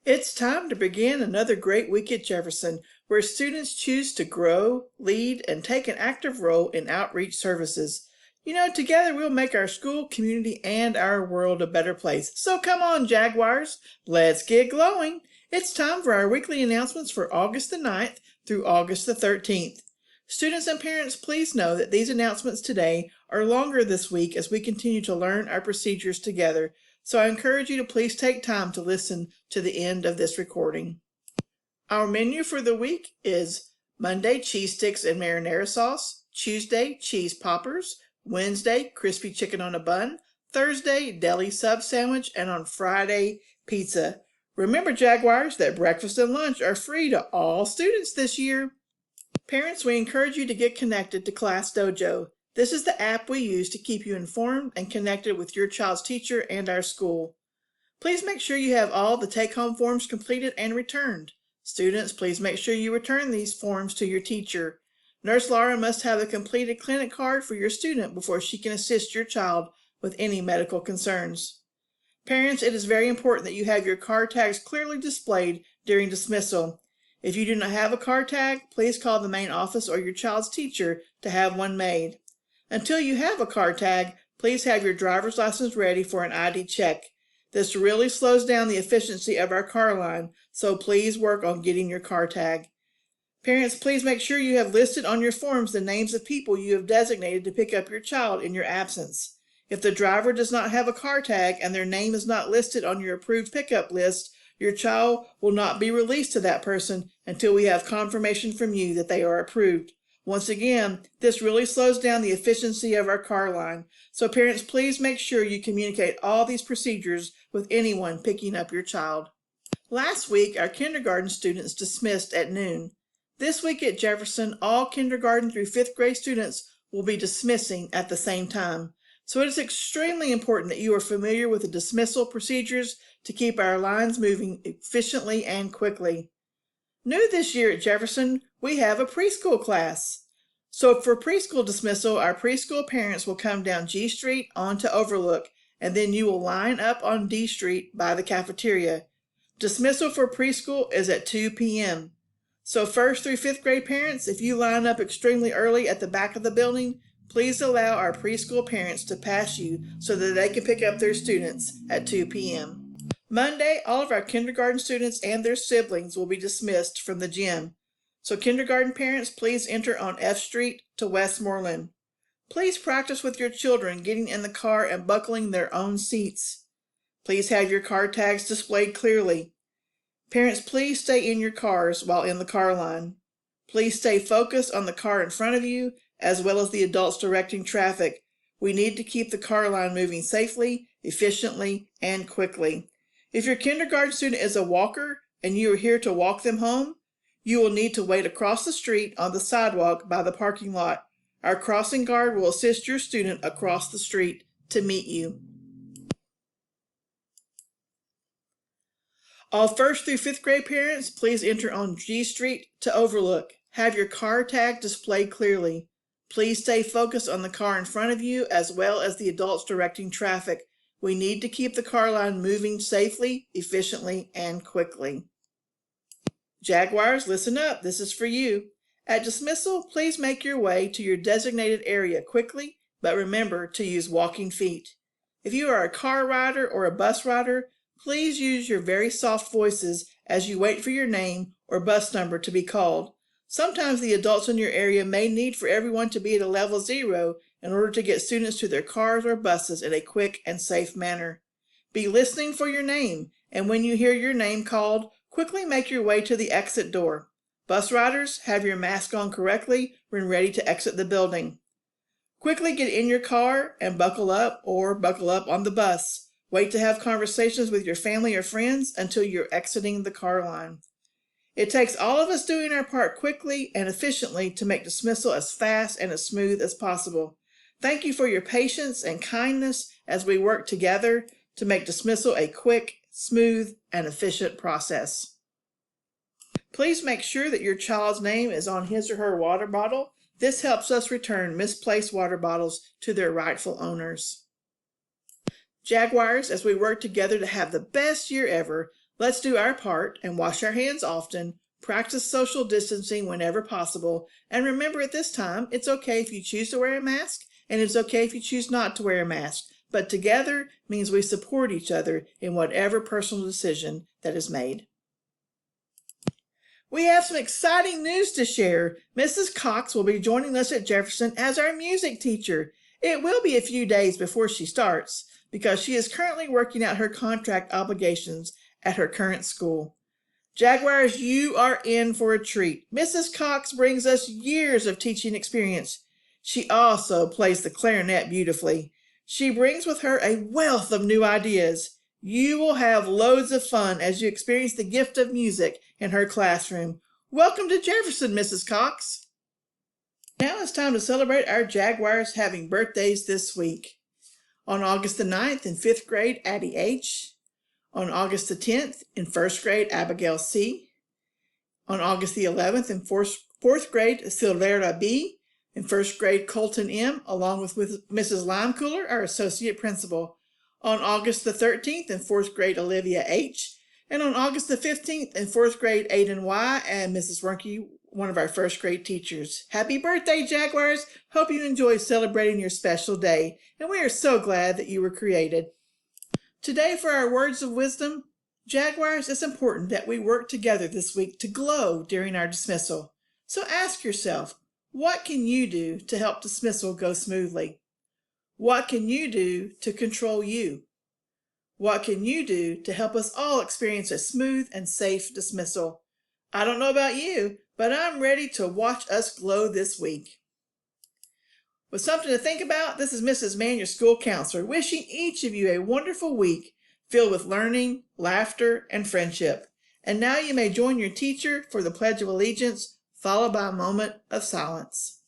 It's time to begin another great week at Jefferson, where students choose to grow, lead, and take an active role in outreach services. Together we'll make our school, community, and our world a better place. So come on, Jaguars, let's get glowing. It's time for our weekly announcements for August the 9th through August the 13th. Students and parents, please know that these announcements today are longer this week as we continue to learn our procedures together. So I encourage you to please take time to listen to the end of this recording. Our menu for the week is Monday, cheese sticks and marinara sauce, Tuesday, cheese poppers, Wednesday, crispy chicken on a bun, Thursday, deli sub sandwich, and on Friday, pizza. Remember, Jaguars, that breakfast and lunch are free to all students this year. Parents, we encourage you to get connected to Class Dojo. This is the app we use to keep you informed and connected with your child's teacher and our school. Please make sure you have all the take-home forms completed and returned. Students, please make sure you return these forms to your teacher. Nurse Laura must have a completed clinic card for your student before she can assist your child with any medical concerns. Parents, it is very important that you have your card tags clearly displayed during dismissal. If you do not have a card tag, please call the main office or your child's teacher to have one made. Until you have a card tag, please have your driver's license ready for an ID check. This really slows down the efficiency of our car line, so please work on getting your car tag. Parents, please make sure you have listed on your forms the names of people you have designated to pick up your child in your absence. If the driver does not have a car tag and their name is not listed on your approved pickup list, your child will not be released to that person until we have confirmation from you that they are approved. Once again, this really slows down the efficiency of our car line. So parents, please make sure you communicate all these procedures with anyone picking up your child. Last week, our kindergarten students dismissed at noon. This week at Jefferson, all kindergarten through 5th grade students will be dismissing at the same time. So it is extremely important that you are familiar with the dismissal procedures to keep our lines moving efficiently and quickly. New this year at Jefferson, we have a preschool class. So for preschool dismissal, our preschool parents will come down G Street onto Overlook, and then you will line up on D Street by the cafeteria. Dismissal for preschool is at 2 p.m. So 1st through 5th grade parents, if you line up extremely early at the back of the building, please allow our preschool parents to pass you so that they can pick up their students at 2 p.m. Monday, all of our kindergarten students and their siblings will be dismissed from the gym. So kindergarten parents, please enter on F Street to Westmoreland. Please practice with your children getting in the car and buckling their own seats. Please have your car tags displayed clearly. Parents, please stay in your cars while in the car line. Please stay focused on the car in front of you as well as the adults directing traffic. We need to keep the car line moving safely, efficiently, and quickly. If your kindergarten student is a walker and you are here to walk them home, you will need to wait across the street on the sidewalk by the parking lot. Our crossing guard will assist your student across the street to meet you. All 1st through 5th grade parents, please enter on G Street to Overlook. Have your car tag displayed clearly. Please stay focused on the car in front of you as well as the adults directing traffic. We need to keep the car line moving safely, efficiently, and quickly. Jaguars, listen up. This is for you. At dismissal, please make your way to your designated area quickly, but remember to use walking feet. If you are a car rider or a bus rider, please use your very soft voices as you wait for your name or bus number to be called. Sometimes the adults in your area may need for everyone to be at a level 0 in order to get students to their cars or buses in a quick and safe manner. Be listening for your name, and when you hear your name called, quickly make your way to the exit door. Bus riders, have your mask on correctly when ready to exit the building. Quickly get in your car and buckle up on the bus. Wait to have conversations with your family or friends until you're exiting the car line. It takes all of us doing our part quickly and efficiently to make dismissal as fast and as smooth as possible. Thank you for your patience and kindness as we work together to make dismissal a quick, smooth, and efficient process. Please make sure that your child's name is on his or her water bottle. This helps us return misplaced water bottles to their rightful owners. Jaguars, as we work together to have the best year ever, let's do our part and wash our hands often, practice social distancing whenever possible, and remember at this time, it's okay if you choose to wear a mask, and it's okay if you choose not to wear a mask, but together means we support each other in whatever personal decision that is made. We have some exciting news to share. Mrs. Cox will be joining us at Jefferson as our music teacher. It will be a few days before she starts because she is currently working out her contract obligations at her current school. Jaguars, you are in for a treat. Mrs. Cox brings us years of teaching experience. She also plays the clarinet beautifully. She brings with her a wealth of new ideas. You will have loads of fun as you experience the gift of music in her classroom. Welcome to Jefferson, Mrs. Cox. Now it's time to celebrate our Jaguars having birthdays this week. On August the 9th in 5th grade, Addie H. On August the 10th in 1st grade, Abigail C. On August the 11th in 4th grade, Silvera B. In 1st grade, Colton M., along with Mrs. Limecooler, our associate principal. On August the 13th in 4th grade, Olivia H. And on August the 15th in 4th grade, Aiden Y. and Mrs. Runke, one of our 1st grade teachers. Happy birthday, Jaguars! Hope you enjoy celebrating your special day, and we are so glad that you were created. Today for our words of wisdom, Jaguars, it's important that we work together this week to glow during our dismissal. So ask yourself, what can you do to help dismissal go smoothly? What can you do to control you? What can you do to help us all experience a smooth and safe dismissal? I don't know about you, but I'm ready to watch us glow this week. With something to think about, this is Mrs. Mann, your school counselor, wishing each of you a wonderful week filled with learning, laughter, and friendship. And now you may join your teacher for the Pledge of Allegiance, followed by a moment of silence.